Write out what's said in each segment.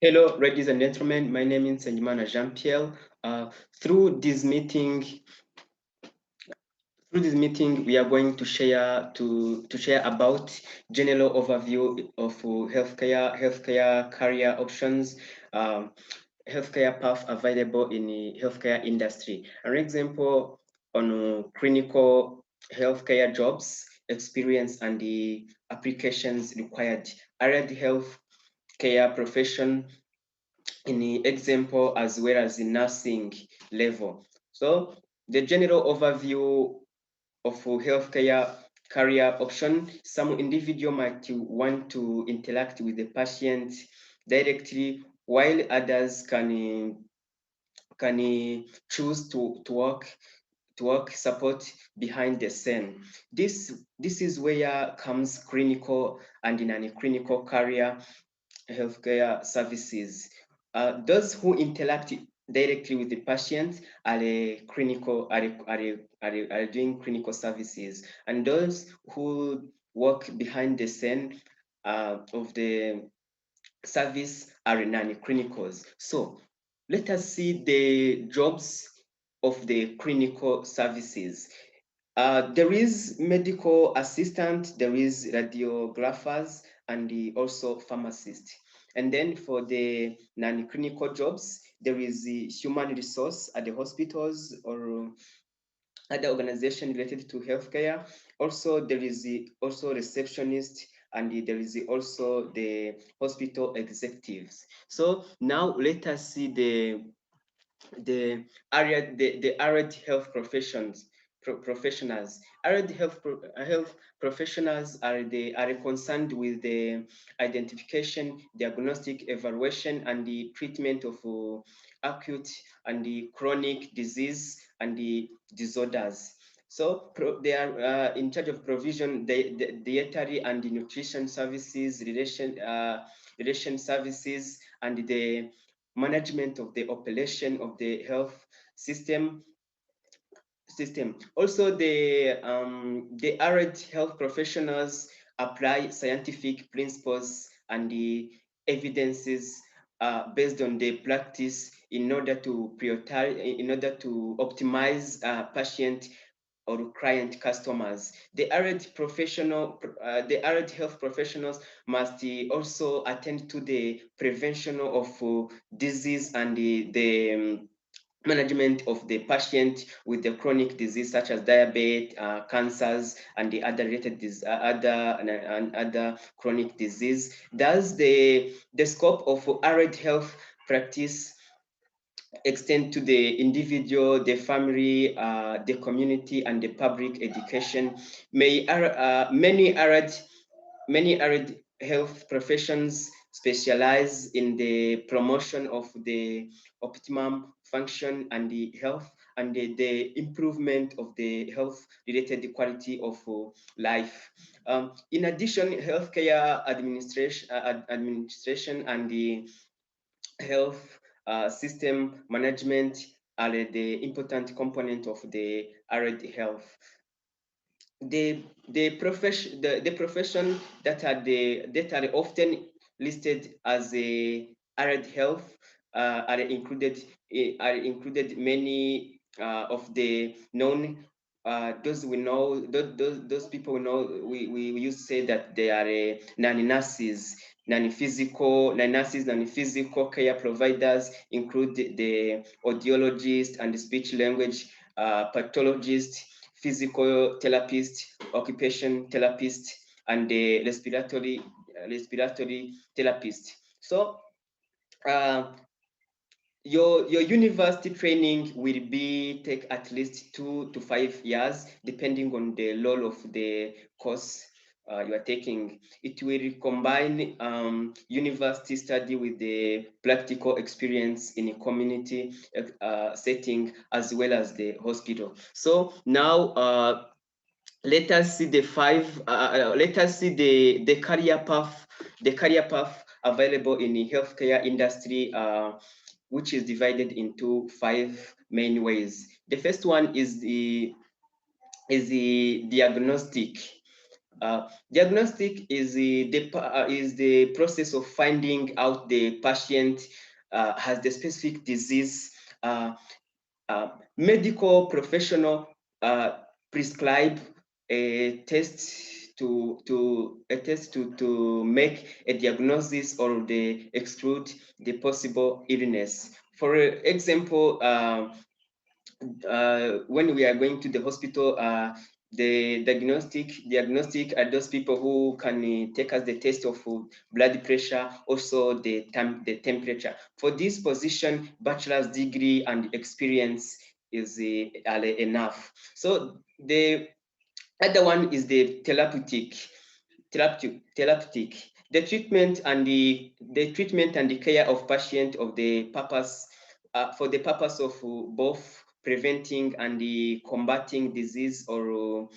Hello, ladies and gentlemen. My name is Senjimana Jean-Pierre. Uh, through this meeting, we are going to share about general overview of healthcare career options, um, healthcare path available in the healthcare industry. An example on clinical healthcare jobs, experience, and the applications required. Allied healthcare profession in the example as well as the nursing level. So the general overview of healthcare career option, some individual might want to interact with the patient directly, while others can choose to work support behind the scene. This is where comes clinical and non-clinical career healthcare services. Those who interact directly with the patient are doing clinical services, and those who work behind the scene of the service are non-clinicals. So let us see the jobs of the clinical services. There is medical assistant, there is radiographers, and also pharmacists. And then for the non-clinical jobs, there is the human resource at the hospitals or other organization related to healthcare. Also, there is also receptionist, and there is also the hospital executives. So now let us see the allied health professionals. Allied health professionals are concerned with the identification, diagnostic, evaluation, and the treatment of acute and the chronic disease and the disorders. So they are in charge of provision the dietary and the nutrition services, relation services, and the management of the operation of the health system. Also, the allied health professionals apply scientific principles and the evidences based on the practice in order to prioritize, in order to optimize patient or client customers. The allied health professionals must also attend to the prevention of disease and the management of the patient with the chronic disease such as diabetes, cancers, and the other other chronic disease. Thus, the scope of allied health practice extend to the individual, the family, the community, and the public education. Many arid health professions specialize in the promotion of the optimum function and the health and the improvement of the health related quality of life. In addition, healthcare administration and the health system management are the important component of the allied health. The profession that are often listed as a allied health are included many of the known those we know those people we know we used to say that they are nurses, non-physical care providers include the audiologist and the speech language pathologist, physical therapist, occupation therapist, and the respiratory therapist. So uh, your university training will be take at least 2 to 5 years, depending on the role of the course you are taking. It will combine university study with the practical experience in a community setting as well as the hospital. So now let us see let us see the career path available in the healthcare industry, which is divided into 5 main ways. The first one is the diagnostic. Diagnostic is the process of finding out the patient has the specific disease. Medical professional prescribe a test to make a diagnosis or they exclude the possible illness. For example, when we are going to the hospital, the diagnostic are those people who can take us the test of blood pressure, also the temperature. For this position, bachelor's degree and experience is enough. So the other one is the therapeutic. The treatment and the care of patient of the purpose for the purpose of both preventing and combating disease or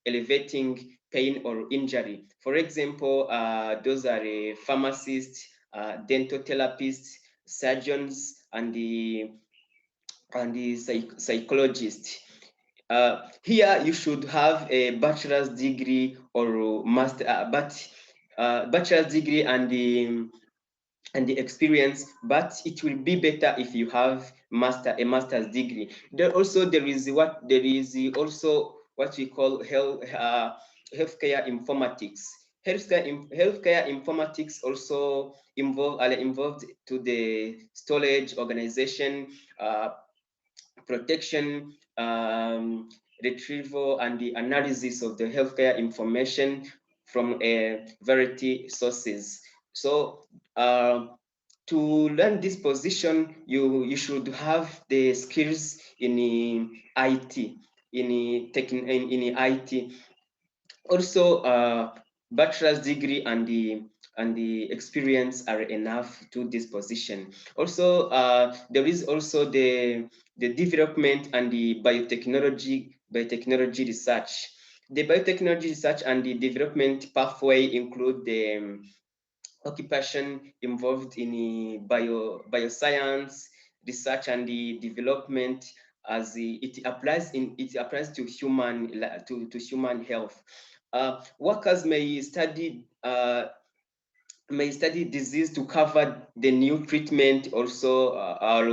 elevating pain or injury. For example, those are pharmacists, dental therapists, surgeons, and the psychologists. Here you should have a bachelor's degree or master, bachelor's degree and the experience, but it will be better if you have a master's degree. There is also what we call healthcare informatics. Healthcare informatics also involved to the storage, organization, protection, retrieval, and the analysis of the healthcare information from a variety sources. So to learn this position, you should have the skills in IT, in IT. Also, bachelor's degree and the experience are enough to this position. Also, there is also the development and the biotechnology research. The biotechnology research and the development pathway include the occupation involved in bioscience research and the development as it applies to human health. Workers may study disease to cover the new treatment also or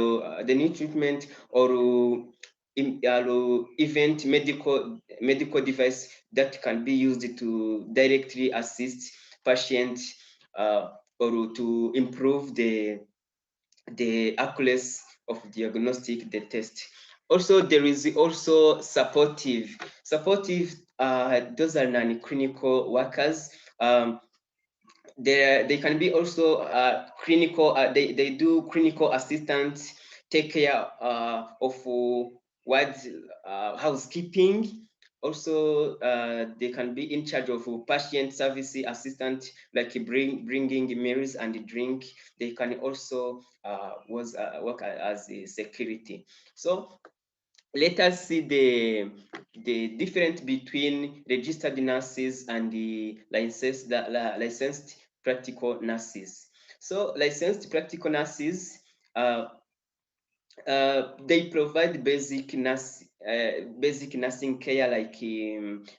the new treatment or event medical device that can be used to directly assist patients or to improve the accuracy of diagnostic the test. Also, there is also supportive. Those are non-clinical workers. They can be also clinical. They do clinical assistance, take care of what housekeeping. Also, they can be in charge of patient service assistant, like bringing meals and drink. They can also work as a security. So let us see the difference between registered nurses and the licensed practical nurses. So licensed practical nurses, they provide basic nursing care like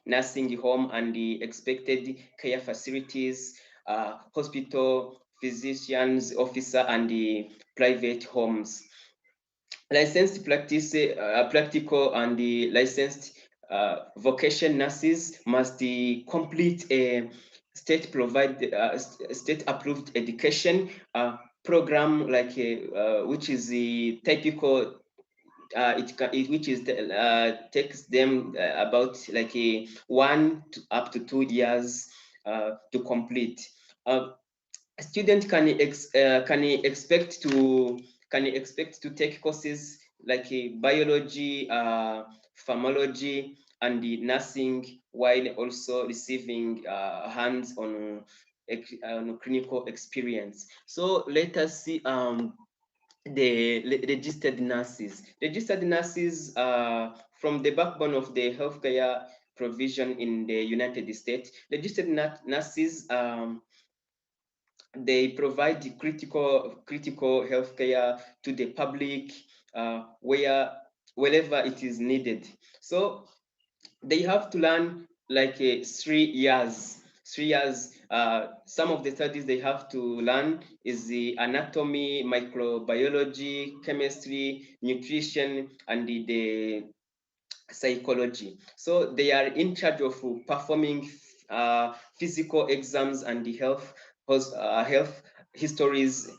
nursing home and the expected care facilities, hospital, physicians, officer, and the private homes. Licensed practical and the licensed vocation nurses must complete a state approved education program, like which is the typical which is takes them about like a 1 to up to 2 years to complete. Student can expect to take courses like biology, pharmacology, and the nursing, while also receiving hands-on clinical experience. So let us see the registered nurses. Registered nurses from the backbone of the healthcare provision in the United States. Registered nurses, they provide critical healthcare to the public wherever it is needed. So they have to learn like 3 years. 3 years. Some of the studies they have to learn is the anatomy, microbiology, chemistry, nutrition, and the psychology. So they are in charge of performing physical exams and the health histories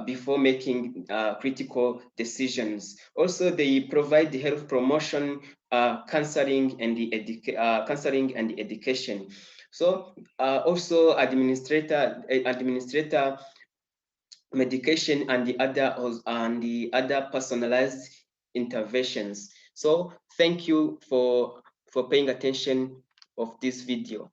before making critical decisions. Also, they provide the health promotion, counseling, and the counseling and the education. So also administrator medication and the other personalized interventions. So thank you for paying attention of this video.